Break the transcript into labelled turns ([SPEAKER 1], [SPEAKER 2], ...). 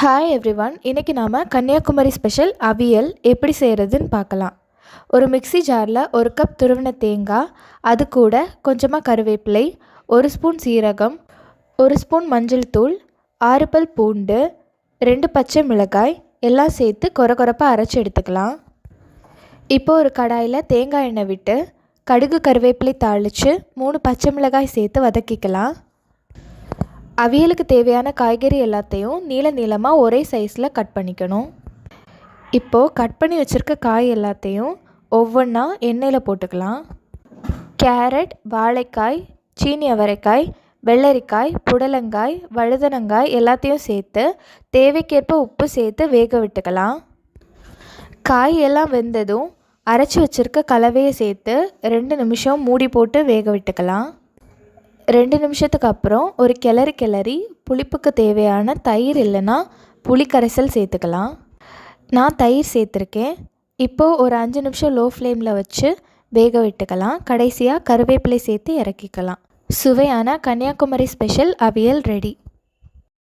[SPEAKER 1] Hi everyone. இன்றைக்கி நாம் Kanyakumari special அவியல் எப்படி செய்கிறதுன்னு பார்க்கலாம். ஒரு மிக்ஸி ஜாரில் 1 கப் துருவின தேங்காய், அது கூட கொஞ்சமாக கருவேப்பிலை, 1 ஸ்பூன் சீரகம், 1 ஸ்பூன் மஞ்சள் தூள், 6 பல் பூண்டு, 2 பச்சை மிளகாய் எல்லாம் சேர்த்து கொரகொரப்பாக அரைச்சி எடுத்துக்கலாம். இப்போ ஒரு கடாயில் தேங்காய் எண்ணெய் விட்டு கடுகு கருவேப்பிலை தாளித்து 3 பச்சை மிளகாய் சேர்த்து வதக்கிக்கலாம். அவியலுக்கு தேவையான காய்கறி எல்லாத்தையும் நீளமாக ஒரே சைஸில் கட் பண்ணிக்கணும். இப்போது கட் பண்ணி வச்சுருக்க காய் எல்லாத்தையும் ஒவ்வொன்றா எண்ணெயில் போட்டுக்கலாம். கேரட், வாழைக்காய், சீனி அவரைக்காய், வெள்ளரிக்காய், புடலங்காய், வழுதனங்காய் எல்லாத்தையும் சேர்த்து தேவைக்கேற்ப உப்பு சேர்த்து வேக விட்டுக்கலாம். காய் எல்லாம் வெந்ததும் அரைச்சி வச்சுருக்க கலவையை சேர்த்து 2 நிமிஷம் மூடி போட்டு வேக விட்டுக்கலாம். 2 நிமிஷத்துக்கு அப்புறம் ஒரு கிளறி புளிப்புக்கு தேவையான தயிர் இல்லைன்னா புளி கரைசல் சேர்த்துக்கலாம். நான் தயிர் சேர்த்துருக்கேன். இப்போது ஒரு 5 நிமிஷம் லோ ஃப்ளேமில் வச்சு வேக விட்டுக்கலாம். கடைசியாக கருவேப்பிலை சேர்த்து இறக்கிக்கலாம். சுவையான கன்னியாகுமரி ஸ்பெஷல் அவியல் ரெடி.